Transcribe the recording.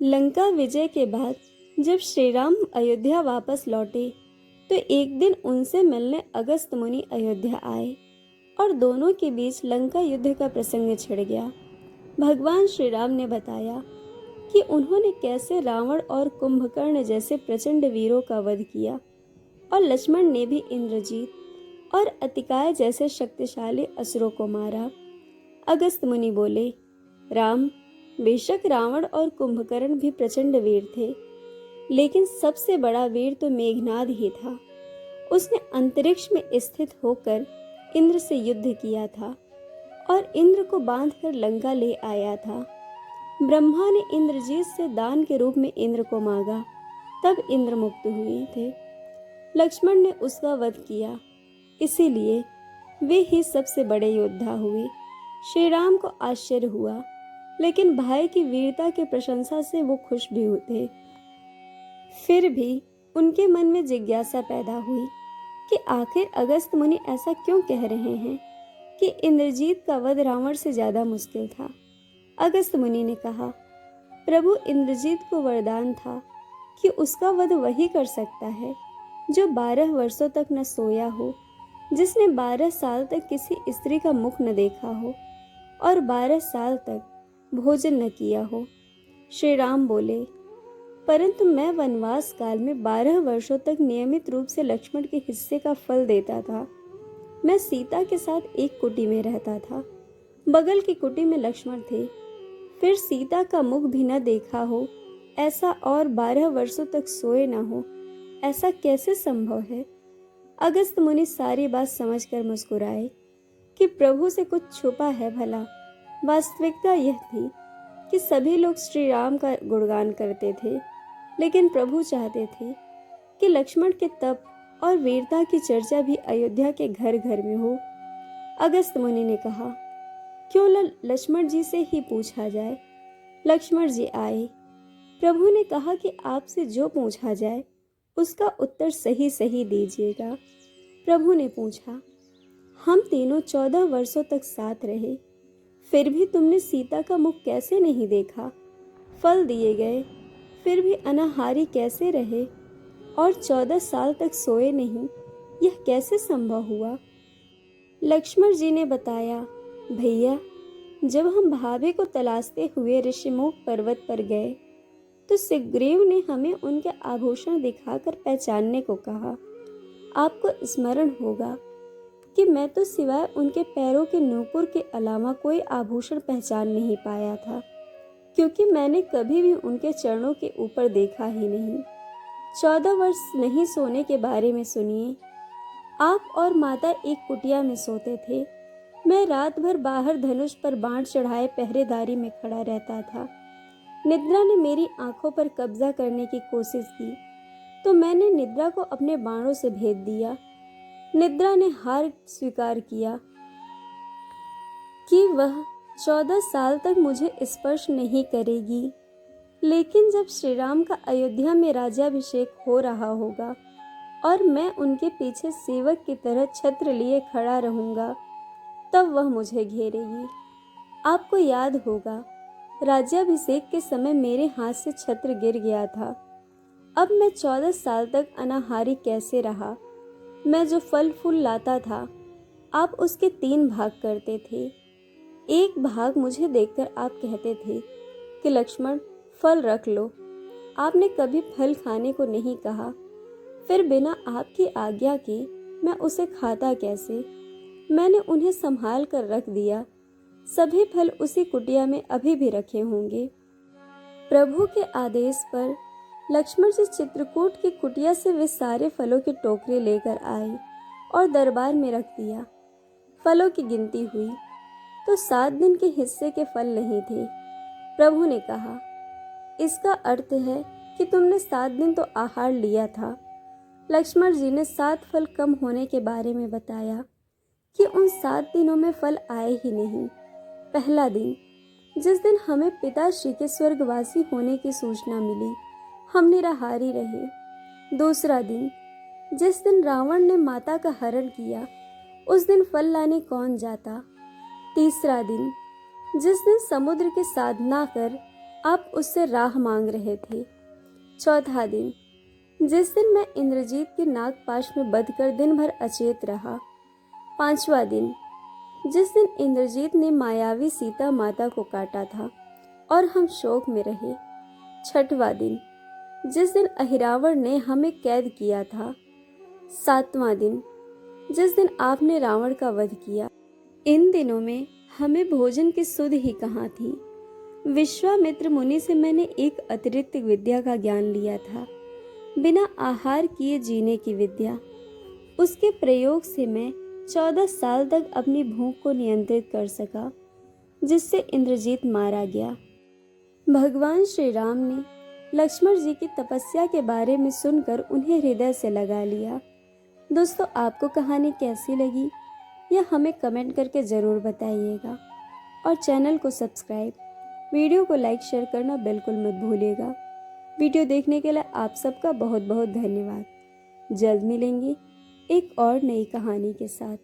लंका विजय के बाद जब श्री राम अयोध्या वापस लौटे तो एक दिन उनसे मिलने अगस्त मुनि अयोध्या आए और दोनों के बीच लंका युद्ध का प्रसंग छिड़ गया। भगवान श्री राम ने बताया कि उन्होंने कैसे रावण और कुंभकर्ण जैसे प्रचंड वीरों का वध किया और लक्ष्मण ने भी इंद्रजीत और अतिकाय जैसे शक्तिशाली असुरों को मारा। अगस्त मुनि बोले, राम, बेशक रावण और कुंभकर्ण भी प्रचंड वीर थे, लेकिन सबसे बड़ा वीर तो मेघनाद ही था। उसने अंतरिक्ष में स्थित होकर इंद्र से युद्ध किया था और इंद्र को बांधकर लंका ले आया था। ब्रह्मा ने इंद्रजीत से दान के रूप में इंद्र को मांगा, तब इंद्र मुक्त हुए थे। लक्ष्मण ने उसका वध किया, इसीलिए वे ही सबसे बड़े योद्धा हुए। श्री राम को आश्चर्य हुआ, लेकिन भाई की वीरता की प्रशंसा से वो खुश भी थे। फिर भी उनके मन में जिज्ञासा पैदा हुई कि आखिर अगस्त मुनि ऐसा क्यों कह रहे हैं कि इंद्रजीत का वध रावण से ज्यादा मुश्किल था। अगस्त मुनि ने कहा, प्रभु इंद्रजीत को वरदान था कि उसका वध वही कर सकता है जो 12 वर्षों तक न सोया हो, जिसने 12 साल तक किसी स्त्री का मुख न देखा हो और 12 साल तक भोजन न किया हो। श्री राम बोले, परंतु मैं वनवास काल में 12 वर्षों तक नियमित रूप से लक्ष्मण के हिस्से का फल देता था। मैं सीता के साथ एक कुटी में रहता था, बगल की कुटी में लक्ष्मण थे। फिर सीता का मुख भी न देखा हो ऐसा और 12 वर्षों तक सोए न हो, ऐसा कैसे संभव है। अगस्त मुनि सारी बात समझकर मुस्कुराए कि प्रभु से कुछ छुपा है भला। वास्तविकता यह थी कि सभी लोग श्री राम का गुणगान करते थे, लेकिन प्रभु चाहते थे कि लक्ष्मण के तप और वीरता की चर्चा भी अयोध्या के घर घर में हो। अगस्त मुनि ने कहा, क्यों लक्ष्मण जी से ही पूछा जाए। लक्ष्मण जी आए। प्रभु ने कहा कि आपसे जो पूछा जाए उसका उत्तर सही सही दीजिएगा। प्रभु ने पूछा, हम तीनों 14 वर्षों तक साथ रहे, फिर भी तुमने सीता का मुख कैसे नहीं देखा। फल दिए गए, फिर भी अनाहारी कैसे रहे और 14 साल तक सोए नहीं, यह कैसे संभव हुआ। लक्ष्मण जी ने बताया, भैया, जब हम भाभी को तलाशते हुए ऋषिमुख पर्वत पर गए तो सुग्रीव ने हमें उनके आभूषण दिखाकर पहचानने को कहा। आपको स्मरण होगा कि मैं तो सिवाय उनके पैरों के नूपुर के अलावा कोई आभूषण पहचान नहीं पाया था, क्योंकि मैंने कभी भी उनके चरणों के ऊपर देखा ही नहीं। 14 वर्ष नहीं सोने के बारे में सुनिए। आप और माता एक कुटिया में सोते थे। मैं रात भर बाहर धनुष पर बाण चढ़ाए पहरेदारी में खड़ा रहता था। निद्रा ने मेरी आंखों पर कब्जा करने की कोशिश की तो मैंने निद्रा को अपने बाणों से भेद दिया। निद्रा ने हार स्वीकार किया कि वह 14 साल तक मुझे स्पर्श नहीं करेगी, लेकिन जब श्री राम का अयोध्या में राज्याभिषेक हो रहा होगा और मैं उनके पीछे सेवक की तरह छत्र लिए खड़ा रहूंगा, तब वह मुझे घेरेगी। आपको याद होगा, राज्याभिषेक के समय मेरे हाथ से छत्र गिर गया था। अब मैं 14 साल तक अनाहारी कैसे रहा। मैं जो फल फूल लाता था, आप उसके 3 भाग करते थे। एक भाग मुझे देखकर आप कहते थे कि लक्ष्मण, फल रख लो। आपने कभी फल खाने को नहीं कहा। फिर बिना आपकी आज्ञा के मैं उसे खाता कैसे। मैंने उन्हें संभाल कर रख दिया। सभी फल उसी कुटिया में अभी भी रखे होंगे। प्रभु के आदेश पर लक्ष्मण जी चित्रकूट की कुटिया से वे सारे फलों के टोकरे लेकर आए और दरबार में रख दिया। फलों की गिनती हुई तो 7 दिन के हिस्से के फल नहीं थे। प्रभु ने कहा, इसका अर्थ है कि तुमने 7 दिन तो आहार लिया था। लक्ष्मण जी ने 7 फल कम होने के बारे में बताया कि उन 7 दिनों में फल आए ही नहीं। पहला दिन, जिस दिन हमें पिताश्री के स्वर्गवासी होने की सूचना मिली, हम निराहारी रहे। दूसरा दिन, जिस दिन रावण ने माता का हरण किया, उस दिन फल लाने कौन जाता। तीसरा दिन, जिस दिन समुद्र की साधना कर आप उससे राह मांग रहे थे। चौथा दिन, जिस दिन मैं इंद्रजीत के नागपाश में बंध कर दिन भर अचेत रहा। पांचवा दिन, जिस दिन इंद्रजीत ने मायावी सीता माता को काटा था और हम शोक में रहे। छठवां दिन, जिस दिन अहिरावण ने हमें कैद किया था। सातवां दिन, जिस दिन आपने रावण का वध किया। इन दिनों में हमें भोजन की सुध ही कहाँ थी। विश्वामित्र मुनि से मैंने एक अतिरिक्त विद्या का ज्ञान लिया था, बिना आहार किए जीने की विद्या। उसके प्रयोग से मैं 14 साल तक अपनी भूख को नियंत्रित कर सका, जिससे इंद्रजीत मारा गया। भगवान श्री राम ने लक्ष्मण जी की तपस्या के बारे में सुनकर उन्हें हृदय से लगा लिया। दोस्तों, आपको कहानी कैसी लगी यह हमें कमेंट करके ज़रूर बताइएगा और चैनल को सब्सक्राइब, वीडियो को लाइक शेयर करना बिल्कुल मत भूलिएगा। वीडियो देखने के लिए आप सबका बहुत बहुत धन्यवाद। जल्द मिलेंगे एक और नई कहानी के साथ।